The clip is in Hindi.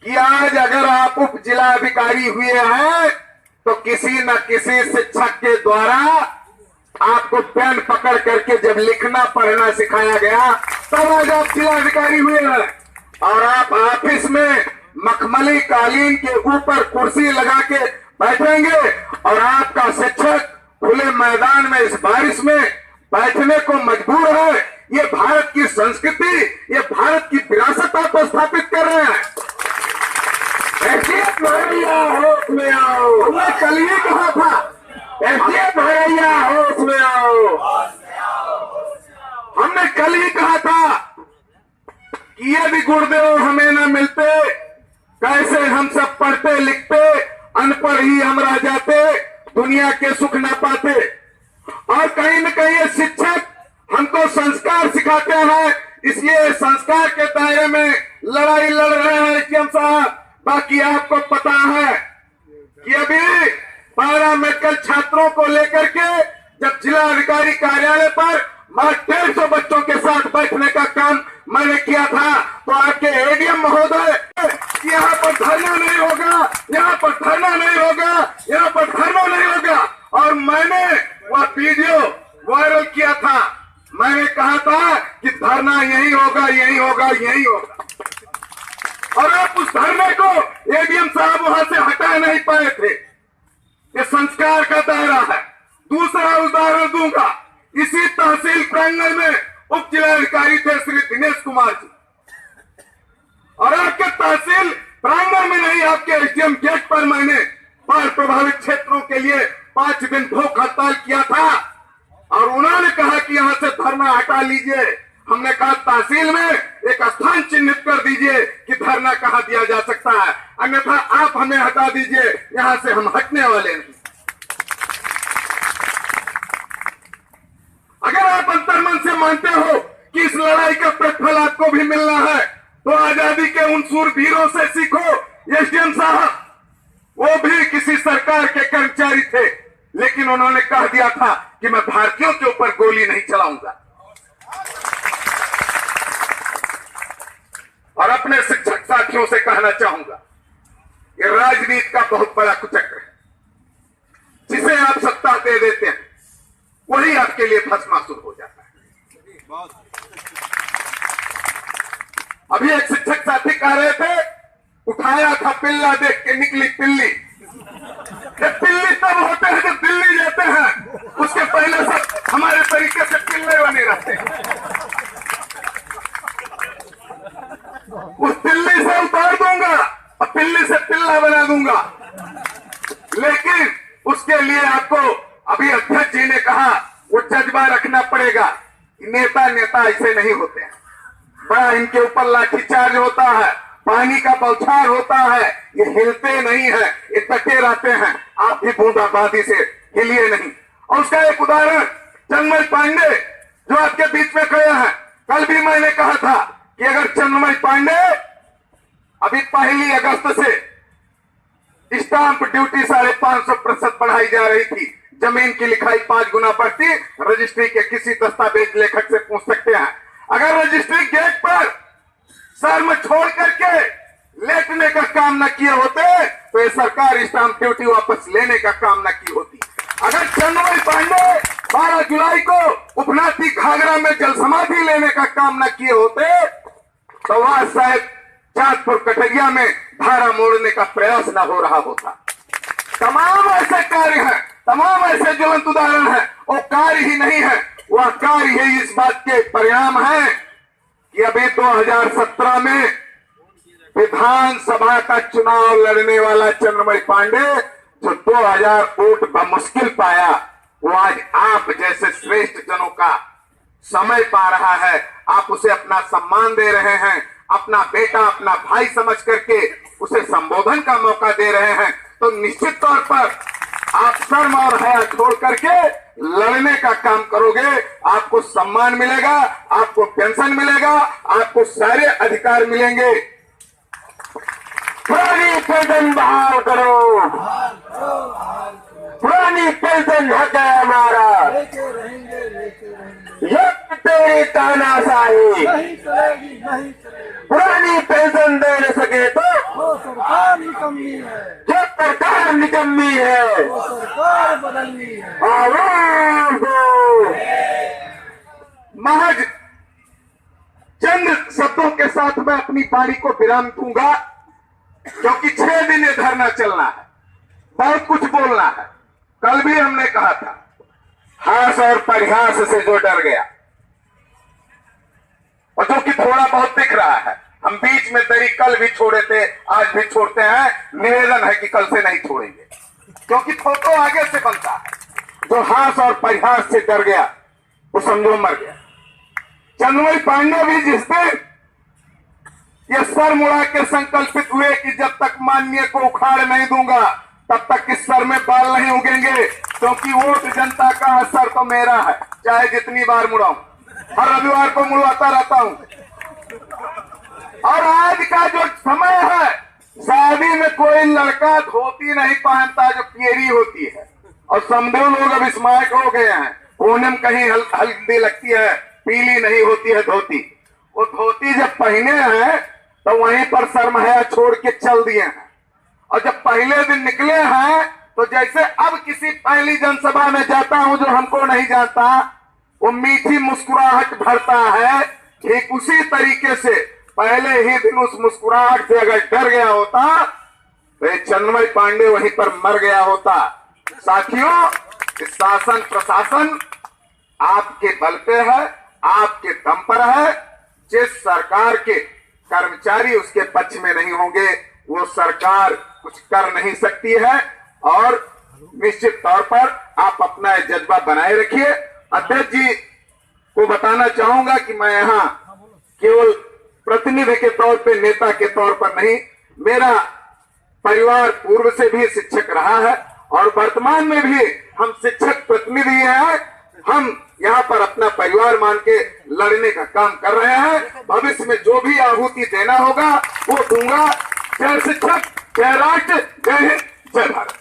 कि आज अगर आप उप जिलाधिकारी हुए हैं तो किसी न किसी शिक्षक के द्वारा आपको पेन पकड़ करके जब लिखना पढ़ना सिखाया गया तब आज आप जिलाधिकारी हुए हैं। और आप ऑफिस में मखमली कालीन के ऊपर कुर्सी लगा के बैठेंगे और आपका शिक्षक खुले मैदान में इस बारिश में बैठने को मजबूर है। ये भारत की संस्कृति, ये भारत की विरासत आप स्थापित कर रहे हैं। एसडीएफ भैया होश में आओ, हमने कल ही कहा था। एसडीएफ भैया होश में आओ, हमने कल ही कहा था कि यदि गुरुदेव हमें न मिलते कैसे हम सब पढ़ते लिखते, अनपढ़ ही हम रह जाते, दुनिया के सुख न पाते। और कहीं न कहीं ये शिक्षक हमको संस्कार सिखाते हैं, इसलिए संस्कार के दायरे में लड़ाई लड़ रहे हैं एसडीएम साहब। बाकी आपको पता है कि अभी पैरा मेडिकल छात्रों को लेकर के जब जिलाधिकारी कार्यालय पर 150 बच्चों के साथ बैठने का काम मैंने किया था तो आपके एडीएम महोदय यहाँ पर धरना नहीं होगा, यहाँ पर धरना नहीं होगा, यहाँ पर धरना नहीं होगा। और मैंने वह वीडियो वायरल किया था। मैंने कहा था कि धरना यही होगा, यही होगा, यही होगा। और आप उस धरने को एडीएम साहब वहां से हटा नहीं पाए थे। ये संस्कार का दायरा है। दूसरा उदाहरण दूंगा, इसी तहसील प्रांगण में उप जिलाधिकारी थे श्री दिनेश कुमार जी, और आपके तहसील प्रांगण में नहीं, आपके एसडीएम गेट पर मैंने बाढ़ प्रभावित क्षेत्रों के लिए 5 दिन भूख हड़ताल किया था और उन्होंने कहा कि यहां से धरना हटा लीजिए। हमने कहा तहसील में एक स्थान चिन्हित कर दीजिए कि धरना कहां दिया जा सकता है, अन्यथा आप हमें हटा दीजिए, यहां से हम हटने वाले नहीं। अगर आप अंतर्मन से मानते हो कि इस लड़ाई का प्रतिफल आपको भी मिलना है तो आजादी के उन सूरवीरों से सीखो। एसडीएम साहब वो भी किसी सरकार के कर्मचारी थे, लेकिन उन्होंने कह दिया था कि मैं भारतीयों के ऊपर गोली नहीं चलाऊंगा। और अपने शिक्षक साथियों से कहना चाहूंगा, ये राजनीति का बहुत बड़ा कुचक्र है। जिसे आप सत्ता दे देते हैं वही आपके लिए भस्मासुर हो जाता है। अभी एक शिक्षक साथी कह रहे थे, उठाया था पिल्ला देख के निकली पिल्ली। पिल्ली तब होते हैं जब दिल्ली जाते हैं, उसके पहले सब हमारे तरीके से पिल्ले बने रहते हैं। उस पिल्ली से उतार दूंगा और पिल्ली से पिल्ला बना दूंगा। लेकिन उसके लिए आपको अभी अध्यक्ष जी ने कहा वो जज्बा रखना पड़ेगा। नेता नेता ऐसे नहीं होते हैं, बड़ा इनके ऊपर लाठीचार्ज होता है, पानी का बौछार होता है, ये हिलते नहीं है, ये डटे रहते हैं। आप भी बूंदाबांदी से हिलिए नहीं। और उसका एक उदाहरण चंद्रमय पांडे जो आपके बीच में खड़े हैं। कल भी मैंने कहा था कि अगर चंद्रमय पांडे अभी 1 अगस्त से स्टाम्प ड्यूटी 550% बढ़ाई जा रही थी, जमीन की लिखाई 5 गुना बढ़ती, रजिस्ट्री के किसी दस्तावेज लेखक से पूछ सकते हैं। अगर रजिस्ट्री गेट पर सर में छोड़ करके लेटने का काम न किए होते तो ये सरकार स्टाम्प ड्यूटी वापस लेने का काम न की होती। अगर चंद्रमय पांडे 12 जुलाई को उपनाथी घाघरा में जल समाधि लेने का काम न किए होते तो वह शायद चांदपुर कटरिया में धारा मोड़ने का प्रयास न हो रहा होता। तमाम ऐसे कार्य हैं, तमाम ऐसे ज्वलंत उदाहरण हैं। वो कार्य ही नहीं है, वह कार्य ही इस बात के परिणाम है कि अभी 2017 में विधानसभा का चुनाव लड़ने वाला चंद्रमय पांडे जो 2000 वोट बमुश्किल पाया, वो आज आप जैसे श्रेष्ठ जनों का समय पा रहा है। आप उसे अपना सम्मान दे रहे हैं, अपना बेटा अपना भाई समझ करके उसे संबोधन का मौका दे रहे हैं। तो निश्चित तौर पर आप शर्म और हया छोड़ करके लड़ने का काम करोगे, आपको सम्मान मिलेगा, आपको पेंशन मिलेगा, आपको सारे अधिकार मिलेंगे। पुरानी पेंशन बहाल करो, पुरानी पेंशन हक है हमारा। ये तेरी तानाशाही नहीं चलेगी, नहीं चलेगी। पुरानी पेंशन दे न सके तो वो सरकार निकम्मी है, जो सरकार निकम्मी है वो सरकार बदलनी है। आवाज दो। महज चंद शब्दों के साथ मैं अपनी बारी को विराम दूंगा, क्योंकि 6 दिन ये धरना चलना है, बहुत कुछ बोलना है। कल भी हमने कहा था, हास और परिहास से जो डर गया और जो कि थोड़ा बहुत दिख रहा है, हम बीच में दरी कल भी छोड़े थे, आज भी छोड़ते हैं। निवेदन है कि कल से नहीं छोड़ेंगे, क्योंकि फोटो आगे से बनता है। जो हास और परिहास से डर गया वो समझो मर गया। चंद्रमणि पांडे भी जिस दिन ये सर मुड़ा के संकल्पित हुए कि जब तक माननीय को उखाड़ नहीं दूंगा तब तक इस सर में बाल नहीं उगेंगे, क्योंकि वोट जनता का है, सर तो मेरा है, चाहे जितनी बार मुड़ाऊं। हर रविवार को मुड़वाता रहता हूं। और आज का जो समय है, शादी में कोई लड़का धोती नहीं पहनता जो पियरी होती है, और समझो लोग अब स्मार्ट हो गए हैं। कोने में कहीं हल्दी लगती है, पीली नहीं होती है धोती। वो धोती जब पहने हैं तो वहीं पर सरमहया छोड़ के चल दिए हैं, और जब पहले दिन निकले हैं तो जैसे अब किसी पहली जनसभा में जाता हूं जो हमको नहीं जानता, वो मीठी मुस्कुराहट भरता है, ठीक उसी तरीके से पहले ही दिन उस मुस्कुराहट से अगर डर गया होता तो ये चंद्रमणि पांडे वहीं पर मर गया होता। साथियों, इस शासन प्रशासन आपके बल पे है, आपके दम पर है। जिस सरकार के कर्मचारी उसके पक्ष में नहीं होंगे वो सरकार कुछ कर नहीं सकती है। और निश्चित तौर पर आप अपना जज्बा बनाए रखिए। अध्यक्ष जी को बताना चाहूंगा कि मैं यहाँ केवल प्रतिनिधि के तौर पे, नेता के तौर पर नहीं, मेरा परिवार पूर्व से भी शिक्षक रहा है और वर्तमान में भी हम शिक्षक प्रतिनिधि हैं। हम यहाँ पर अपना परिवार मान के लड़ने का काम कर रहे हैं। भविष्य में जो भी आहुति देना होगा वो दूंगा। जय शिक्षक, जय राष्ट्र, जय हिंद, जय भारत।